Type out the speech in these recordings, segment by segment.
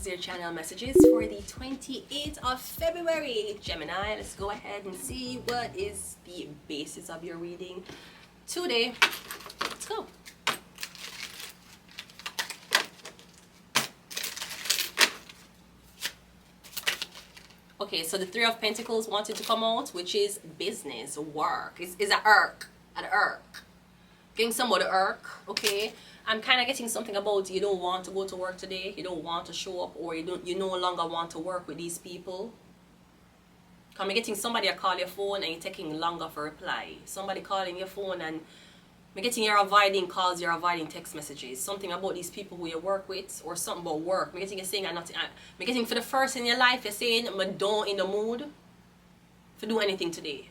is your channel messages for the 28th of February. Gemini, let's go ahead and see what is the basis of your reading today. Let's go. Okay, so the Three of Pentacles wanted to come out, which is business, work. Is an irk. Getting somebody irk, okay? I'm kind of getting something about you don't want to go to work today, you don't want to show up, or you no longer want to work with these people. I'm getting somebody call your phone and you're taking longer for reply. Somebody calling your phone and I'm getting you're avoiding calls, you're avoiding text messages. Something about these people who you work with, or something about work. I'm getting you saying I'm getting for the first in your life, you're saying I'm don't in the mood to do anything today.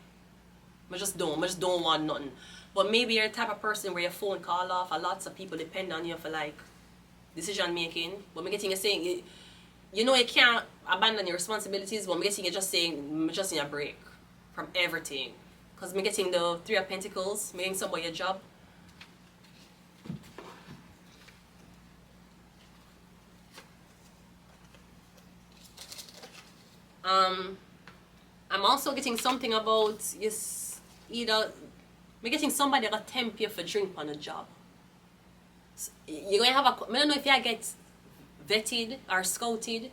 I just don't want nothing. But maybe you're the type of person where your phone call off, and lots of people depend on you for like decision making. But I'm getting you saying you know you can't abandon your responsibilities, but I'm getting you just saying I'm just in a break from everything. Because I'm getting the Three of Pentacles, making somebody your job. I'm also getting something about yes, either I'm getting somebody that tempt you for drink on a job. So you're going to have I don't know if you get vetted or scouted.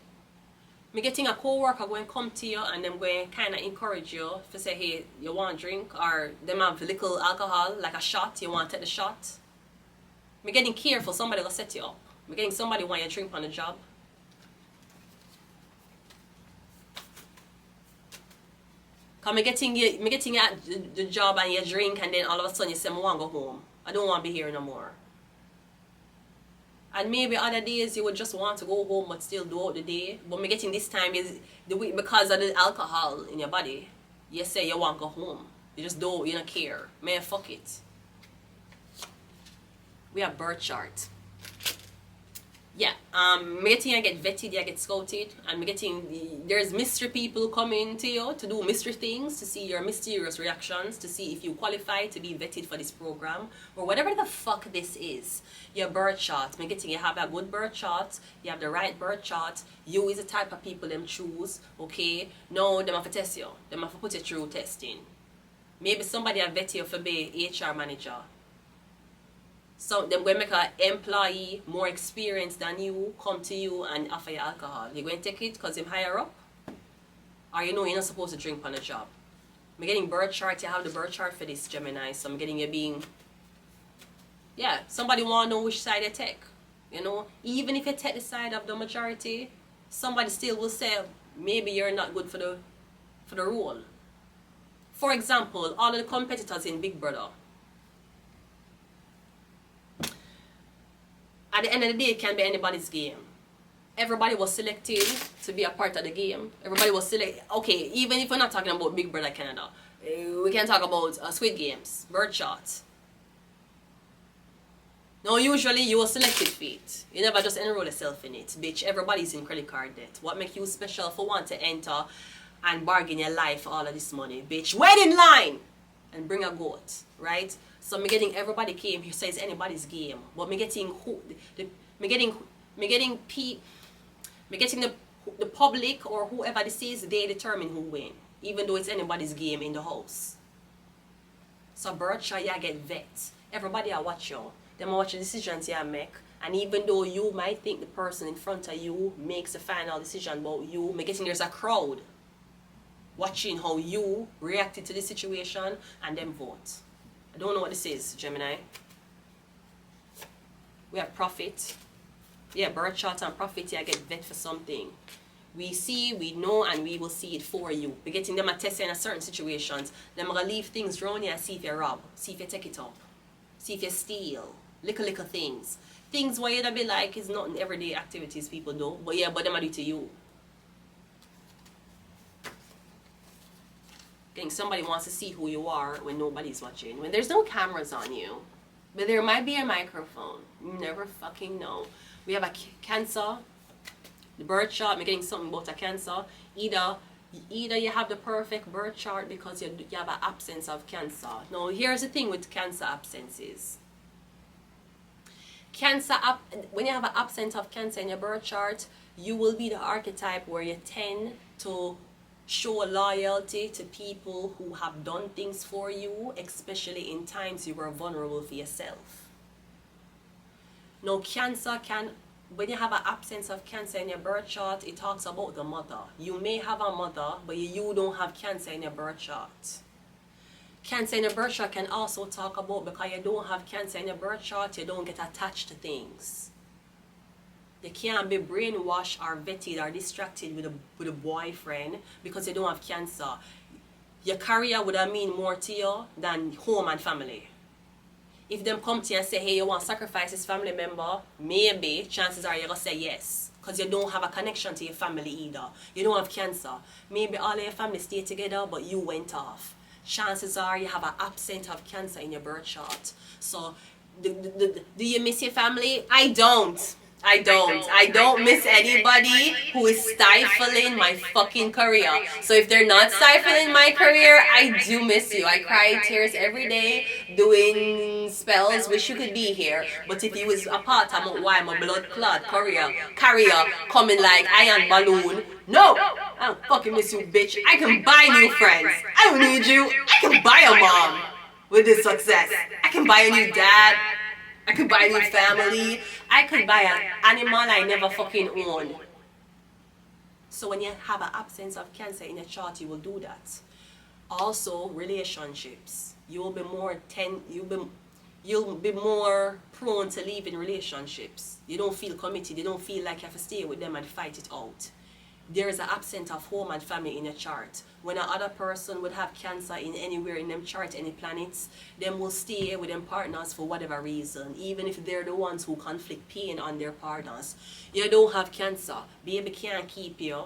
I'm getting a co-worker going to come to you and them going to kind of encourage you to say, hey, you want a drink, or them have little alcohol, like a shot, you want to take the shot. I'm getting careful, somebody will set you up. I'm getting somebody want you to drink on a job. Cause I'm getting you at the job and you drink, and then all of a sudden you say, I want to go home. I don't want to be here no more. And maybe other days you would just want to go home but still do out the day. But I'm getting this time is the week because of the alcohol in your body. You say you want to go home. You just don't care. Man, fuck it. We have birth chart. Yeah, I'm getting you get vetted, you get scouted, and I'm getting there's mystery people coming to you to do mystery things, to see your mysterious reactions, to see if you qualify to be vetted for this program, or whatever the fuck this is. Your birth chart, I'm getting you have a good birth chart, you have the right birth chart, you is the type of people them choose, okay? No, them have to test you, them have to put you through testing. Maybe somebody have vetted you for be HR manager. So they're going to make an employee more experienced than you come to you and offer you alcohol. You're going to take it because they're higher up? Or you know you're not supposed to drink on a job. I'm getting birth chart. You have the birth chart for this, Gemini. So I'm getting you being... Yeah, somebody want to know which side you take. You know, even if you take the side of the majority, somebody still will say maybe you're not good for the role. For example, all of the competitors in Big Brother. At the end of the day, it can be anybody's game. Everybody was selected to be a part of the game. Everybody was selected. Okay, even if we're not talking about Big Brother Canada, we can talk about Squid Games, birth chart. No, usually you were selected for it. You never just enroll yourself in it, bitch. Everybody's in credit card debt. What makes you special for one to enter and bargain your life for all of this money, bitch? Wait in line and bring a goat, right? So me getting everybody came here, so it's anybody's game. But me getting who me getting the public or whoever this is, they determine who win. Even though it's anybody's game in the house. So birth chart, you get vet. Everybody I watch you. Them watch the decisions you make. And even though you might think the person in front of you makes the final decision about you, me getting there's a crowd watching how you reacted to the situation and them vote. I don't know what this is, Gemini. We have profit. Yeah, birth chart and profit. Yeah, get vet for something. We see, we know, and we will see it for you. We're getting them a test in a certain situations. Them gonna leave things around you and see if you rob, see if you take it up, see if you steal. Little things. Things where you'd be like is not in everyday activities people do. But yeah, but them do to you. Somebody wants to see who you are when nobody's watching. When there's no cameras on you. But there might be a microphone. You never fucking know. We have a Cancer. The birth chart, I'm getting something about a Cancer. Either you have the perfect birth chart because you have an absence of Cancer. Now, here's the thing with Cancer absences. Cancer, when you have an absence of Cancer in your birth chart, you will be the archetype where you tend to show loyalty to people who have done things for you, especially in times you were vulnerable for yourself. Now, Cancer can, when you have an absence of Cancer in your birth chart, it talks about the mother. You may have a mother, but you don't have Cancer in your birth chart. Cancer in your birth chart can also talk about, because you don't have Cancer in your birth chart, you don't get attached to things. You can't be brainwashed or vetted or distracted with a boyfriend because you don't have Cancer. Your career would have mean more to you than home and family. If them come to you and say, hey, you want to sacrifice this family member, maybe chances are you're going to say yes. Because you don't have a connection to your family either. You don't have Cancer. Maybe all of your family stay together, but you went off. Chances are you have an absence of Cancer in your birth chart. So, do you miss your family? I don't. I don't miss anybody who is stifling my fucking career. So if they're not stifling my career, I do miss you. I cry tears every day doing spells. Wish you could be here. But if you was apart, I'm why my blood clot career coming like iron balloon. No, I don't fucking miss you, bitch. I can buy new friends. I don't need you. I can buy a mom with this success. I can buy a new dad. I could buy a new family. I could buy an animal I never fucking owned. So when you have an absence of Cancer in your chart, you will do that. Also, relationships. You'll be more prone to leave in relationships. You don't feel committed. You don't feel like you have to stay with them and fight it out. There is an absence of home and family in your chart. When another person would have Cancer in anywhere in them chart, any planets, them will stay with them partners for whatever reason, even if they're the ones who conflict pain on their partners. You don't have Cancer. Baby can't keep you.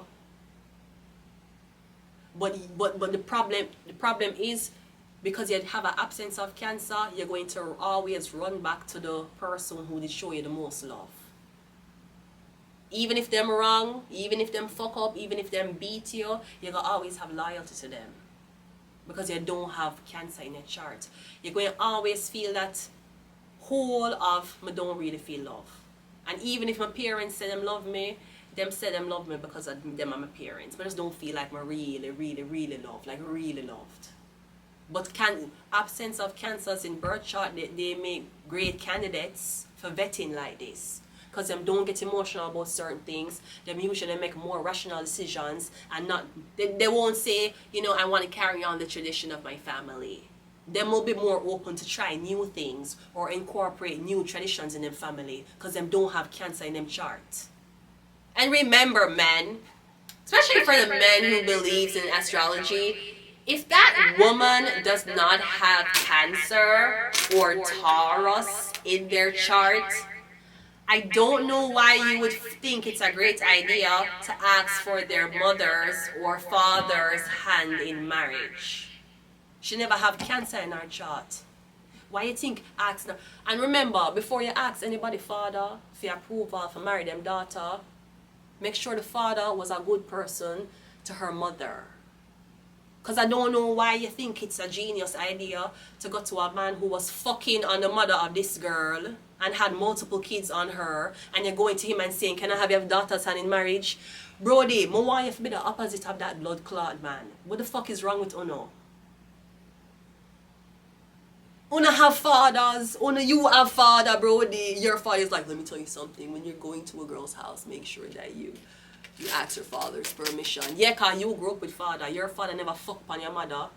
But the problem is, because you have an absence of Cancer, you're going to always run back to the person who did show you the most love. Even if them wrong, even if them fuck up, even if them beat you, you're going to always have loyalty to them. Because you don't have Cancer in your chart. You're going to always feel that whole of, I don't really feel love. And even if my parents say them love me, them say them love me because of them and my parents. But I just don't feel like I'm really loved. Like really loved. But absence of Cancers in birth chart, they make great candidates for vetting like this. Because them don't get emotional about certain things. Them usually make more rational decisions and not, they won't say, you know, I want to carry on the tradition of my family. Them will be more open to try new things or incorporate new traditions in their family because them don't have Cancer in them chart. And remember, men, especially for the men who believes in astrology, if that woman does not have Cancer or Taurus in their chart, I don't know why you would think it's a great idea to ask for their mother's or father's hand in marriage. She never have Cancer in her chart. Why you think ask now? And remember, before you ask anybody father for approval for marry them daughter, make sure the father was a good person to her mother. Because I don't know why you think it's a genius idea to go to a man who was fucking on the mother of this girl and had multiple kids on her, and you're going to him and saying, can I have your daughter's hand in marriage? Brody, I want you to be the opposite of that blood clot man. What the fuck is wrong with Uno? Uno have fathers. Uno, you have father, Brody. Your father is like, let me tell you something. When you're going to a girl's house, make sure that you ask your father's permission. Yeah, because you grew up with father. Your father never fuck upon your mother.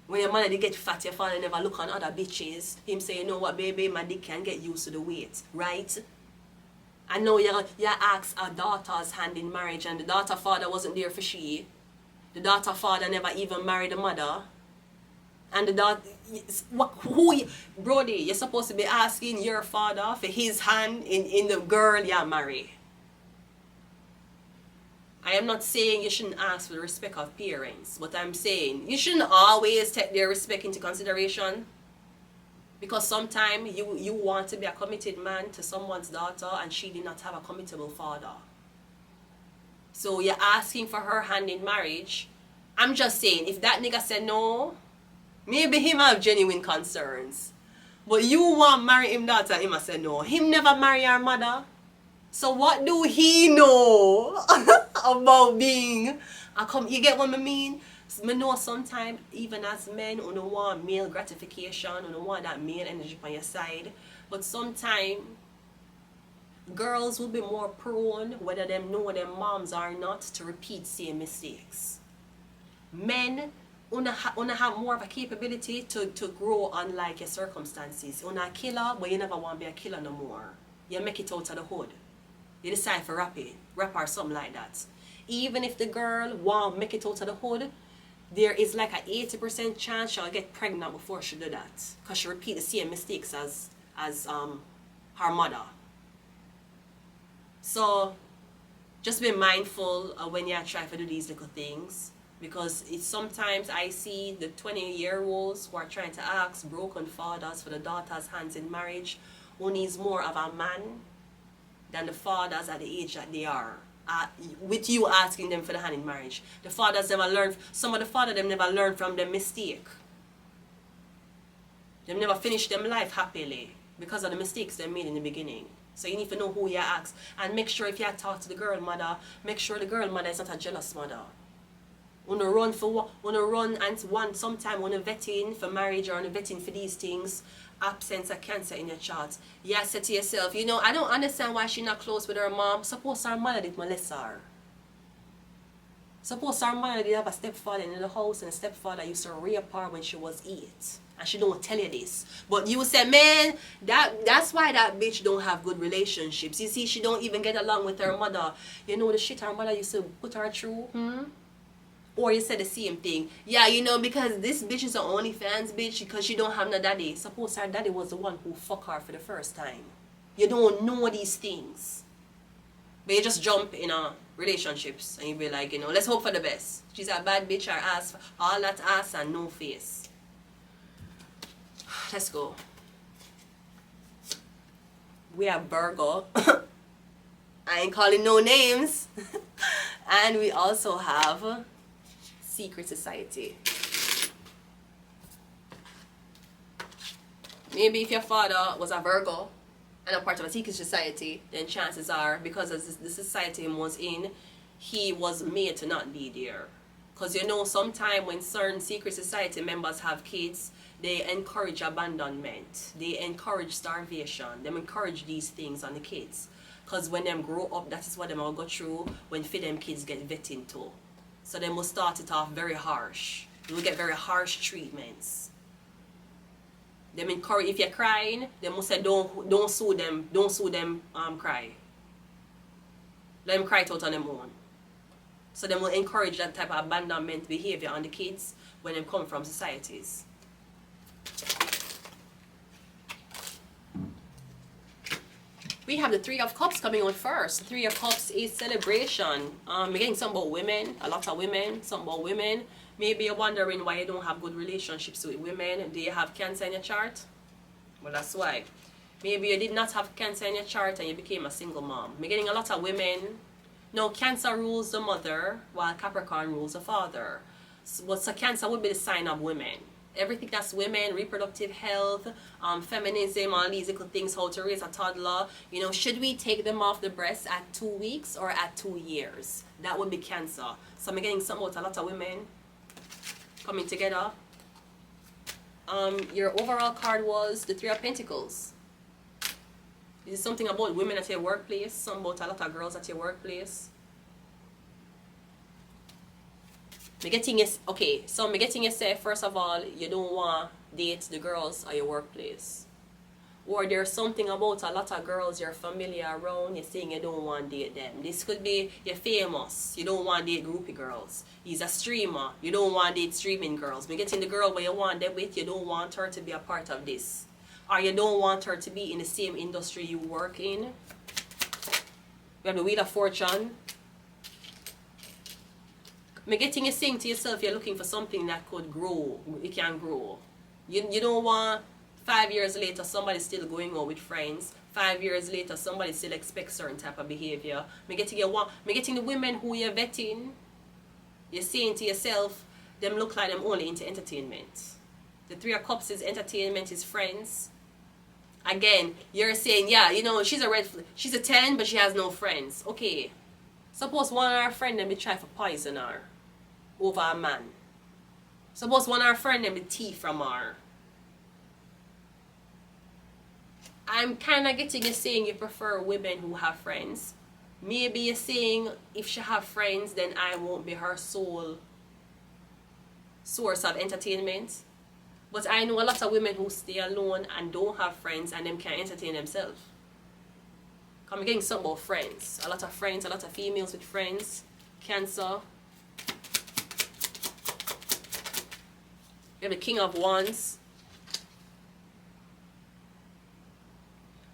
When your mother they get fat, your father never look on other bitches. Him say, you know what, baby, my dick can get used to the weight, right? And now you ask a daughter's hand in marriage, and the daughter father wasn't there for she. The daughter father never even married the mother. And the daughter, Brody, you're supposed to be asking your father for his hand in the girl you marry. I am not saying you shouldn't ask for the respect of parents, but I'm saying you shouldn't always take their respect into consideration. Because sometimes you want to be a committed man to someone's daughter and she did not have a committable father. So you're asking for her hand in marriage. I'm just saying, if that nigga said no, maybe him have genuine concerns. But you want marry him daughter, him I say no. Him never marry our mother. So what do he know about being you get what I mean? I know sometimes even as men you don't want male gratification, you don't want that male energy on your side. But sometimes girls will be more prone, whether them know their moms or not, to repeat same mistakes. Men una have more of a capability to grow unlike your circumstances. Una a killer, but you never want to be a killer no more. You make it out of the hood. You decide for rap or something like that. Even if the girl want make it out of the hood, there is like a 80% chance she'll get pregnant before she do that. Because she repeat the same mistakes as her mother. So just be mindful when you try to do these little things. Because it's sometimes I see the 20-year-olds who are trying to ask broken fathers for the daughter's hands in marriage who needs more of a man than the fathers at the age that they are. With you asking them for the hand in marriage. The fathers never learn, some of the fathers them never learn from their mistake. They never finish them life happily because of the mistakes they made in the beginning. So you need to know who you ask. And make sure if you talk to the girl mother, make sure the girl mother is not a jealous mother. When you run and one sometime when you're vetting for marriage or when you're vetting for these things, absence of cancer in your chart. You say to yourself, you know, I don't understand why she's not close with her mom. Suppose her mother did molest her. Suppose her mother did have a stepfather in the house and a stepfather used to rape her when she was 8. And she don't tell you this. But you say, man, that's why that bitch don't have good relationships. You see, she don't even get along with her mother. You know the shit her mother used to put her through? Or you said the same thing. Yeah, you know, because this bitch is an OnlyFans bitch because she don't have no daddy. Suppose her daddy was the one who fucked her for the first time. You don't know these things. But you just jump in relationships and you be like, you know, let's hope for the best. She's a bad bitch, her ass, all that ass and no face. Let's go. We have Virgo. I ain't calling no names. And we also have Secret Society. Maybe if your father was a Virgo and a part of a secret society, then chances are, because of the society he was in, he was made to not be there. Because you know, sometimes when certain secret society members have kids, they encourage abandonment, they encourage starvation, they encourage these things on the kids. Because when them grow up, that is what them all go through when for them kids get vetting too. So they must start it off very harsh. You will get very harsh treatments. They encourage, if you're crying, they must say don't sue them cry. Let them cry it out on their own. So they will encourage that type of abandonment behavior on the kids when they come from societies. We have the Three of Cups coming on first. The Three of Cups is celebration. We're getting something about women, a lot of women, something about women. Maybe you're wondering why you don't have good relationships with women. Do you have Cancer in your chart? Well, that's why. Maybe you did not have Cancer in your chart and you became a single mom. We're getting a lot of women. No, Cancer rules the mother while Capricorn rules the father. So Cancer would be the sign of women. Everything that's women, reproductive health, feminism, all these little things, how to raise a toddler. You know, should we take them off the breast at 2 weeks or at 2 years? That would be Cancer. So I'm getting something about a lot of women coming together. Your overall card was the Three of Pentacles. This is something about women at your workplace, something about a lot of girls at your workplace. I'm getting you say, first of all, you don't want to date the girls at your workplace. Or there's something about a lot of girls you're familiar around, you're saying you don't want to date them. This could be you're famous, you don't want to date groupie girls. He's a streamer, you don't want to date streaming girls. I'm getting the girl where you want them with, you don't want her to be a part of this. Or you don't want her to be in the same industry you work in. We have the Wheel of Fortune. I'm getting you saying to yourself you're looking for something that could grow, it can grow. You don't want 5 years later somebody still going out with friends. 5 years later somebody still expects certain type of behavior. I'm getting the women who you're vetting, you're saying to yourself, them look like them only into entertainment. The Three of Cups is entertainment, is friends. Again, you're saying, yeah, you know, she's a she's a 10, but she has no friends. Okay. Suppose one of our friends them be try for poison her over a man. Suppose one of our friends them be thief from her. I'm kind of getting you saying you prefer women who have friends. Maybe you're saying if she have friends, then I won't be her sole source of entertainment. But I know a lot of women who stay alone and don't have friends and them can't entertain themselves. I'm getting some about friends. A lot of friends, a lot of females with friends. Cancer. We have the King of Wands.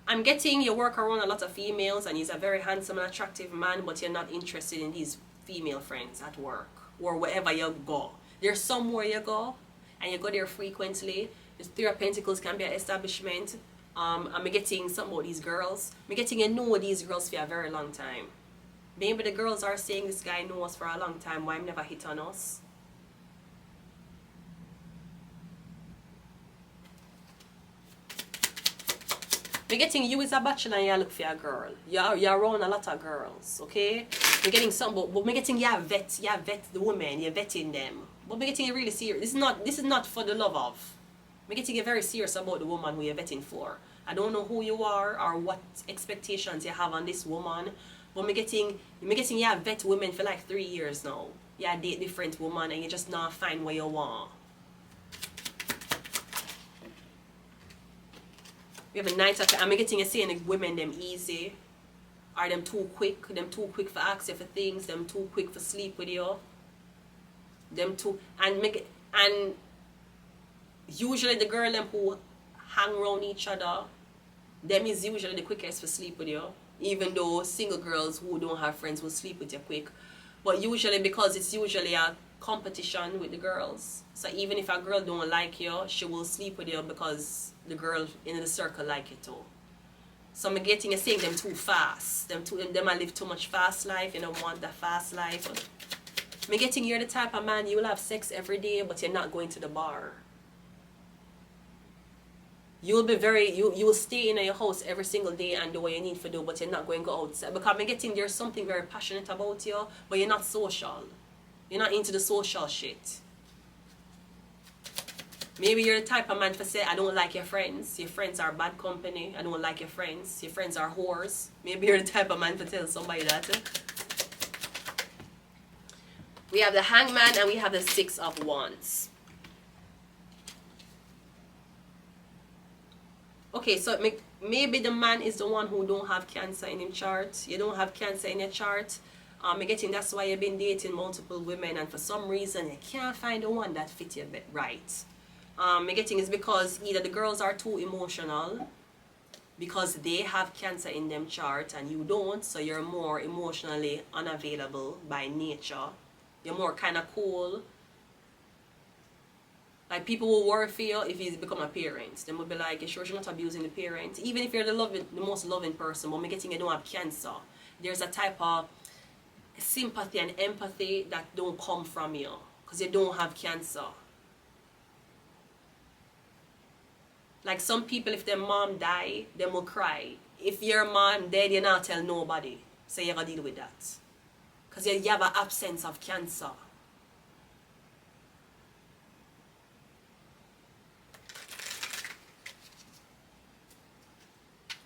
I'm getting you work around a lot of females and he's a very handsome and attractive man, but you're not interested in these female friends at work or wherever you go. There's somewhere you go and you go there frequently. The Three of Pentacles can be an establishment. I'm getting something about these girls. I'm getting you know these girls for a very long time. Maybe the girls are saying this guy knows us for a long time, why he never hit on us. We're getting you as a bachelor and you look for a girl. You're around a lot of girls, okay? We're getting some, but we're getting you vet the women, you're vetting them. But we're getting you really serious. This is not for the love of. We're getting you very serious about the woman who you're vetting for. I don't know who you are or what expectations you have on this woman, but we're getting you vet women for like 3 years now. You date different women and you just not find what you want. We have a Knight of, I'm getting you saying the women them easy. Are them too quick? Them too quick for ask you for things. Them too quick for sleep with you. Them too and usually the girl them who hang around each other, them is usually the quickest for sleep with you. Even though single girls who don't have friends will sleep with you quick. But usually because it's usually a competition with the girls. So even if a girl don't like you, she will sleep with you because the girl in the circle like you too. So I'm getting you saying them too fast. Them I live too much fast life. You don't want that fast life. I'm getting you're the type of man you will have sex every day, but you're not going to the bar. You'll be you will stay in your house every single day and do what you need to do, but you're not going to go outside. Because I'm getting there's something very passionate about you, but you're not social. You're not into the social shit. Maybe you're the type of man to say, I don't like your friends. Your friends are bad company. I don't like your friends. Your friends are whores. Maybe you're the type of man to tell somebody that. We have the Hangman and we have the Six of Wands. Okay, so maybe the man is the one who don't have Cancer in his chart. You don't have Cancer in your chart. I'm getting that's why you've been dating multiple women and for some reason you can't find the one that fits you right. I'm getting is because either the girls are too emotional because they have Cancer in them chart and you don't, so you're more emotionally unavailable by nature. You're more kind of cool. Like people will worry for you if you become a parent. They will be like, you sure you're not abusing the parent? Even if you're the most loving person, but I'm getting you don't have Cancer. There's a type of sympathy and empathy that don't come from you because you don't have Cancer. Like some people, if their mom die, they will cry. If your mom dead, you not tell nobody. So you gotta deal with that. Because you have an absence of Cancer.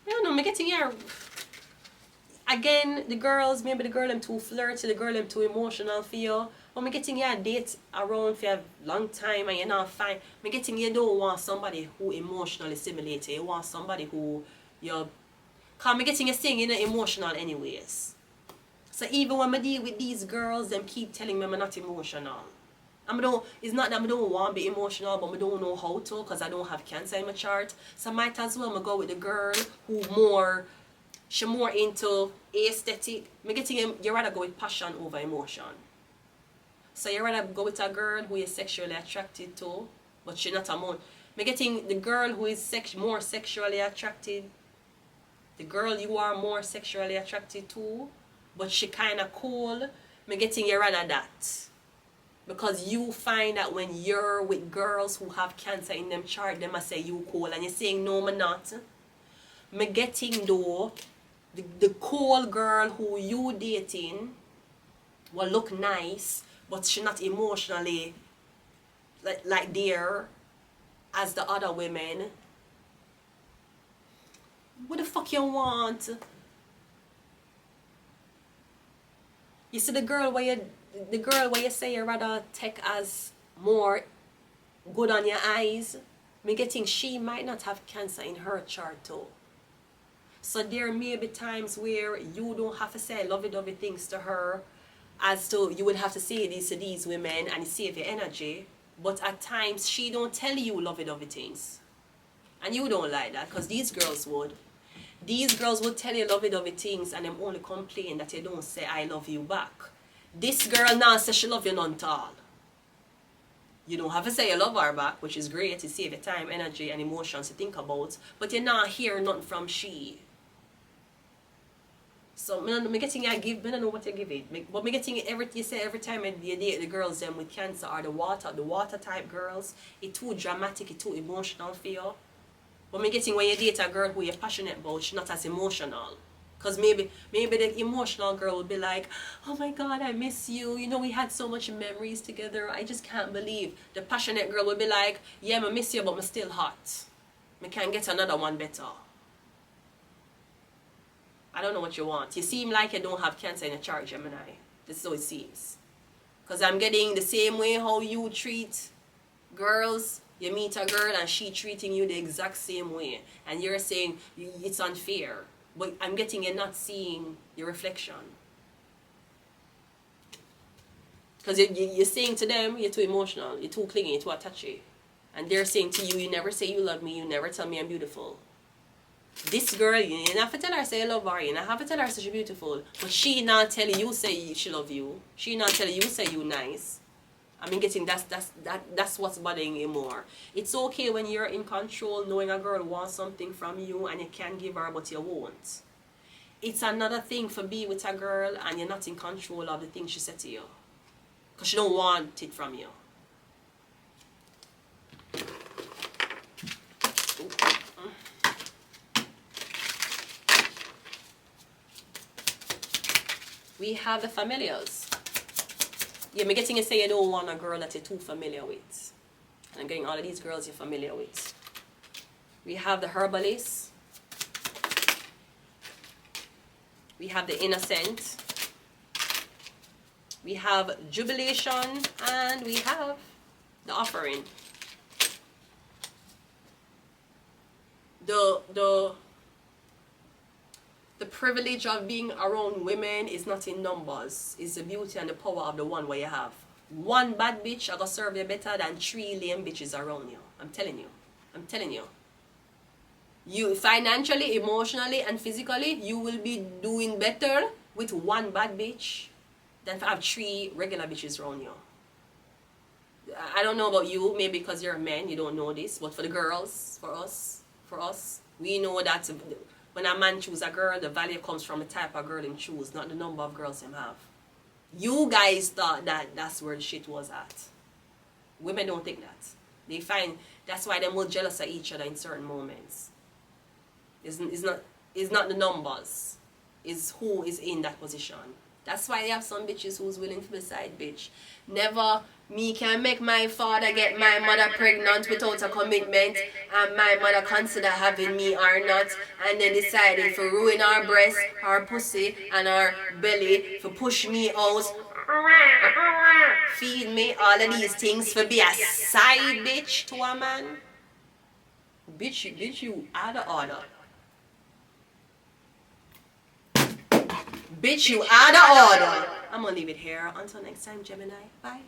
I don't know, I'm getting here. Again, the girls, maybe the girl them too flirty, the girl them too emotional for you. But I'm getting you a date around for a long time and you're not fine. I'm getting you don't want somebody who emotionally stimulates you. You want somebody who you're... Because I'm getting you saying you're not emotional anyways. So even when I deal with these girls, them keep telling me I'm not emotional. It's not that I don't want to be emotional, but I don't know how to because I don't have Cancer in my chart. So I might as well go with the girl who she's more into aesthetic. I'm getting you rather go with passion over emotion. So you rather go with a girl who is sexually attracted to, but she's not a man. I'm getting the girl who is more sexually attracted. The girl you are more sexually attracted to, but she kind of cool. I'm getting you rather that. Because you find that when you're with girls who have Cancer in them chart, they must say you cool. And you're saying, no, I'm not. me getting though, the cool girl who you dating will look nice, but she not emotionally like there as the other women. What the fuck you want? You see the girl where you say you rather take as more good on your eyes, me getting she might not have cancer in her chart too. So there may be times where you don't have to say lovey-dovey things to her, as to you would have to say this to these women and save your energy. But at times she don't tell you lovey-dovey things. And you don't like that, because these girls would. These girls would tell you lovey-dovey things and them only complain that you don't say I love you back. This girl now says she love you none at all. You don't have to say you love her back, which is great to save your time, energy and emotions to think about, but you're not hearing nothing from she. So me getting I give, I don't know what you give it. But me getting it you say every time you date the girls them with cancer or the water type girls, it's too dramatic, it's too emotional for you. But me getting when you date a girl who you're passionate about, she's not as emotional. Because maybe the emotional girl will be like, oh my God, I miss you. You know, we had so much memories together. I just can't believe. The passionate girl will be like, yeah, I miss you, but I'm still hot. I can't get another one better. I don't know what you want. You seem like you don't have cancer in your chart, Gemini. This is how it seems. Because I'm getting the same way how you treat girls. You meet a girl and she treating you the exact same way. And you're saying it's unfair. But I'm getting you're not seeing your reflection. Because you're saying to them, you're too emotional, you're too clingy, you're too attachy. And they're saying to you, you never say you love me, you never tell me I'm beautiful. This girl, you don't have to tell her say you love her, you don't have to tell her say she's beautiful. But she not tell you say she love you. She not tell you say you nice. I mean, getting that's what's bothering you more. It's okay when you're in control, knowing a girl wants something from you and you can give her, but you won't. It's another thing for be with a girl and you're not in control of the things she said to you, because she don't want it from you. We have the familiars. Yeah, I'm getting you say you don't want a girl that you're too familiar with. And I'm getting all of these girls you're familiar with. We have the herbalist. We have the innocent. We have jubilation. And we have the offering. The privilege of being around women is not in numbers. It's the beauty and the power of the one where you have. One bad bitch are gonna serve you better than 3 lame bitches around you. I'm telling you. I'm telling you. You financially, emotionally, and physically, you will be doing better with one bad bitch than to have 3 regular bitches around you. I don't know about you, maybe because you're a man, you don't know this, but for the girls, for us, we know that when a man chooses a girl, the value comes from the type of girl him choose, not the number of girls him have. You guys thought that that's where the shit was at. Women don't think that. They find that's why they're more jealous of each other in certain moments. It's not the numbers. It's who is in that position. That's why they have some bitches who's willing to be side bitch. Never me can make my father get my mother pregnant without a commitment, and my mother consider having me or not, and then decided to ruin our breast, our pussy, and our belly, to push me out, feed me, all of these things, for be a side bitch to a man. Bitch, you out of order. Bitch, you out of order. I'm gonna leave it here. Until next time, Gemini. Bye.